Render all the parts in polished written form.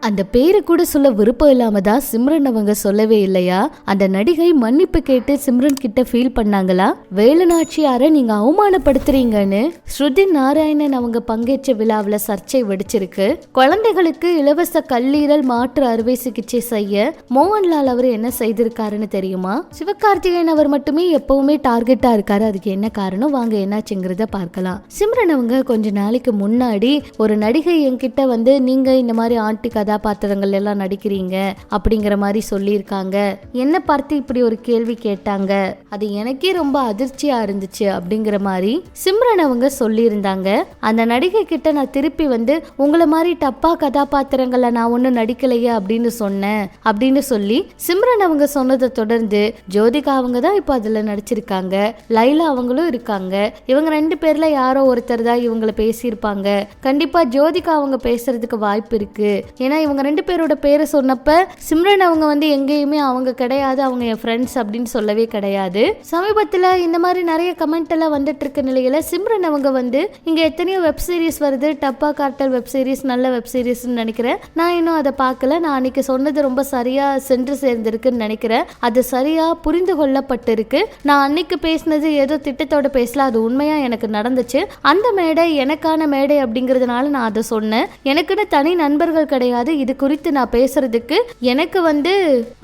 அந்த பேரு கூட சொல்ல விருப்பம் இல்லாம தான் சிம்ரன் அவங்க சொல்லவே இல்லையா? அந்த நடிகை மன்னிப்பு கேட்டு சிம்ரன் கிட்ட ஃபீல் பண்ணாங்களா? வேலுநாச்சியாரை நீங்க அவமானப்படுத்துறீங்கன்னு ஸ்ருதி நாராயணன் அவங்க பங்கேற்ற விழாவில் சர்ச்சை வெடிச்சிருக்கு. குழந்தைகளுக்கு இலவச கல்லீரல் மாற்று அறுவை சிகிச்சை செய்ய மோகன்லால் அவர் என்ன செய்திருக்காருன்னு தெரியுமா? சிவகார்த்திகேயன் அவர் மட்டுமே எப்பவுமே டார்கெட்டா இருக்காரு. அதுக்கு என்ன காரணம், வாங்க என்னாச்சுங்கிறத பார்க்கலாம். சிம்ரன் அவங்க கொஞ்ச நாளைக்கு முன்னாடி ஒரு நடிகை என்கிட்ட வந்து நீங்க இந்த மாதிரி ஆண்டி கதாபாத்திரங்கள் எல்லாம் நடிக்கிறீங்க அப்படிங்கிற மாதிரி சொல்லியிருக்காங்க. என்ன பார்த்து இப்படி ஒரு கேள்வி கேட்டாங்க, அது எனக்கே ரொம்ப அதிர்ச்சியா இருந்துச்சு அப்படிங்கிற மாதிரி சிம்ரன் அவங்க சொல்லியிருந்தாங்க. அந்த நடிகை கிட்ட நான் திருப்பி வந்து உங்களை மாதிரி டப்பா கதாபாத்திரங்களை நான் ஒன்னும் நடிக்கலையே அப்படின்னு சொன்னேன் அப்படின்னு சொல்லி சிம்ரன் அவங்க சொன்னதை தொடர்ந்து ஜோதிகா அவங்க தான் இப்போ அதுல நடிச்சிருக்காங்க. லைலா அவங்களும் இருக்காங்க. இவங்க ரெண்டு பேர்ல யாரோ ஒருத்தர் தான் இவங்களை பேசியிருப்பாங்க. கண்டிப்பா ஜோதிகா அவங்க பேசுறதுக்கு வாய்ப்பு இருக்கு. ஏன்னா இவங்க ரெண்டு பேரோட பேரை சொன்னப்ப சிம்ரன் அவங்க வந்து எங்கேயுமே அவங்க கிடையாது, அவங்க என் ஃப்ரெண்ட்ஸ் அப்படின்னு சொல்லவே கிடையாது. சமீபத்தில் இந்த மாதிரி நிறைய கமெண்ட் எல்லாம் வந்துட்டு இருக்க நிலையில சிம்ரன் அவங்க வந்து இங்க எத்தனையோ வெப் சீரிஸ் வருது, டப்பா கார்ட்டல் வெப் சீரிஸ் நல்ல வெப் சீரிஸ் நினைக்கிறேன், நான் இன்னும் அதை பார்க்கல, நான் அன்னைக்கு சொன்னது ரொம்ப சரியா சென்று சேர்ந்திருக்குன்னு நினைக்கிறேன், அது சரியா புரிந்து கொள்ளப்பட்டிருக்கு, நான் அன்னைக்கு பேசினது ஏதோ திட்டத்தோட பேசல, அது உண்மையா எனக்கு நடந்துச்சு, அந்த மேடை எனக்கான மேடை அப்படிங்கிறதுனால நான் அதை சொன்னேன், எனக்குன்னு தனி நண்பர்கள் கிடையாது, இது குறித்து நான் பேசுறதுக்கு எனக்கு வந்து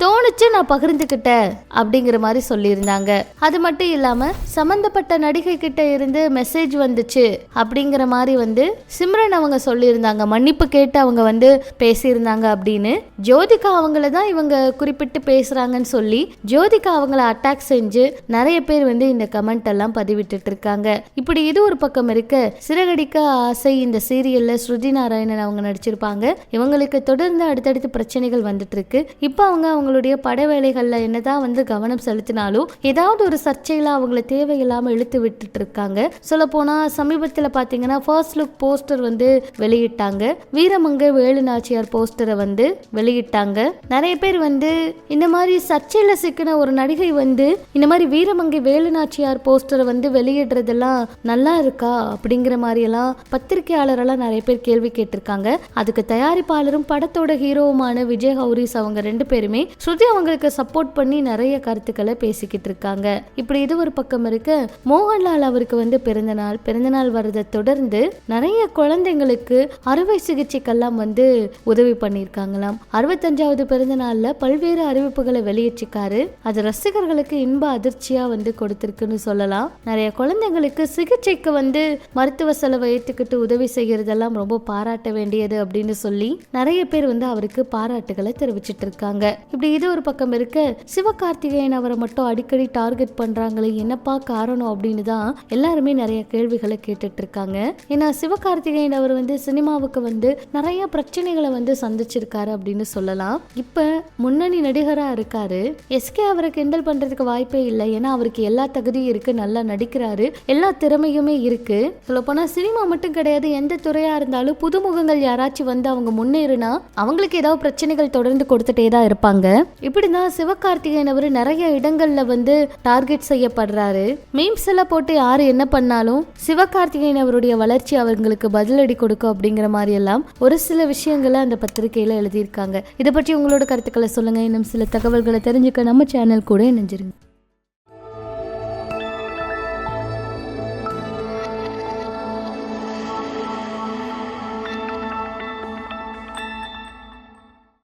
தோணுச்சு, நான் பகிர்ந்துக்கிட்டேன் அப்படிங்கிற மாதிரி சொல்லியிருந்தாங்க. அது மட்டும் இல்லாம சம்பந்தப்பட்ட நடிகை கிட்ட இருந்து மெசேஜ் வந்துச்சு அப்படிங்கிற மாதிரி வந்து சிம்ரன் அவங்க சொல்லியிருந்தாங்க. மன்னிப்பு கேட்டு அவங்க வந்து பேசியிருந்தாங்க அப்படின்னு. ஜோதிகா அவங்கள தான் இவங்க குறிப்பிட்டு பேசுறாங்கன்னு சொல்லி ஜோதிகா அவங்கள அட்டாக் செஞ்சு நிறைய பேர் வந்து இந்த கமெண்ட் எல்லாம் பதிவிட்டு இருக்காங்க. இப்படி இது ஒரு பக்கம் இருக்க, சிறகடிக்க ஆசை இந்த சீரியல்ல ஸ்ருதி நாராயணன் அவங்க நடிச்சிருப்பாங்க. இவங்களுக்கு தொடர்ந்து அடுத்தடுத்து பிரச்சனைகள் வந்துட்டு இருக்கு. இப்போ அவங்க அவங்களுடைய பட வேலைகள்ல என்னதான் வந்து கவனம் செலுத்தினாலும் ஏதாவது ஒரு சர்ச்சையில அவங்களை தேவையில்லாம இழுத்து விட்டுட்டு இருக்காங்க. சொல்ல போனா சமீபத்தில் பாத்தீங்கன்னா ஃபர்ஸ்ட் லுக் போஸ்டர் வந்து வெளியிட்டாங்க. வீரமங்கை வேலுநாச்சியார் போஸ்டரை வந்து வெளியிட்டாங்க. நிறைய பேர் வந்து இந்த மாதிரி சர்ச்சையில சிக்கின ஒரு நடிகை வந்து இந்த மாதிரி வீரமங்கை வேலுநாச்சியார் போஸ்டரை வந்து வெளியிடுறதெல்லாம் நல்லா இருக்கா அப்படிங்கிற மாதிரி எல்லாம் பத்திரிகையாளரெல்லாம் நிறைய பேர் கேள்வி கேட்டிருக்காங்க. அதுக்கு தயாரிப்பாளரும் படத்தோட ஹீரோவுமான விஜய் ஹவுரிஸ் அவங்க ரெண்டு பேருமே ஸ்ருதி அவங்களுக்கு சப்போர்ட் பண்ணி நிறைய கருத்துக்களை பேசிக்கிட்டு இருக்காங்க. இப்படி இது ஒரு பக்கம் இருக்க, மோகன்லால் அவருக்கு வந்து பிறந்தநாள் வரதை தொடர்ந்து நிறைய குழந்தைங்களுக்கு அறுவை சிகிச்சைக்கெல்லாம் வந்து உதவி பண்ணியிருக்காங்களாம். 65வது பிறந்த நாள்ல பல்வேறு அறிவிப்புகளை வெளியிட்டிருக்காரு. அது ரசிகர்களுக்கு இன்ப அதிர்ச்சியா வந்து கொடுத்திருக்குன்னு சொல்லலாம். நிறைய குழந்தைங்களுக்கு சிகிச்சைக்கு வந்து மருத்துவ செலவை ஏற்றுக்கிட்டு உதவி செய்யறதெல்லாம் ரொம்ப பாராட்ட வேண்டியது அப்படின்னு சொல்லி நிறைய பேர் வந்து அவருக்கு பாராட்டுகளை தெரிவிச்சிட்டு இருக்காங்க. இப்படி இது ஒரு பக்கம் இருக்க, சிவகார்த்திகேயன் அவரை மட்டும் அடிக்கடி டார்கெட் பண்றாங்களே, என்னப்பா காரணம் அப்படின்னு தான் எல்லாருமே நிறைய கேள்விகளை கேட்டுட்டு இருக்காங்க. ஏன்னா சிவகார்த்திகேயன் அவர் வந்து சினிமாவுக்கு வந்து நிறைய பிரச்சனைகளை வந்து சந்திச்சிருக்காரு அப்படின்னு சொல்லலாம். இப்ப முன்னணி நடிகரா இருக்காரு. எஸ்கே அவரை கிண்டல் பண்றதுக்கு வாய்ப்பே இல்லை. ஏன்னா அவருக்கு எல்லா தகுதியும் இருக்கு, நல்லா நடிக்கிறாரு, எல்லா திறமையுமே இருக்கு. சொல்ல போனா சினிமா மட்டும் கிடையாது, எந்த துறையா இருந்தாலும் புதுமுகங்கள் யாராச்சும் வந்து அவங்க முன்னேறினா அவங்களுக்கு ஏதாவது பிரச்சனைகள் தொடர்ந்து கொடுத்துட்டே தான் இருப்பாங்க. இப்படிதான் சிவகார்த்திகேயன் அவர் நிறைய இடங்கள்ல வந்து டார்கெட் செய்யப்படுறாரு. மீம்ஸ் எல்லாம் போட்டு யாரு என்ன பண்ணாலும் சிவகார்த்திகேயன் அவருடைய வளர்ச்சி அவங்களுக்கு பதிலடி கொடுக்கும் அப்படிங்கிற மாதிரி எல்லாம் ஒரு சில விஷயங்களை அந்த பத்திரிகையில எழுதியிருக்காங்க. இதை பற்றி உங்களோட கருத்துக்களை சொல்லுங்க. இன்னும் சில தகவல்களை தெரிஞ்சுக்க நம்ம சேனல் கூட இணைஞ்சிருங்க.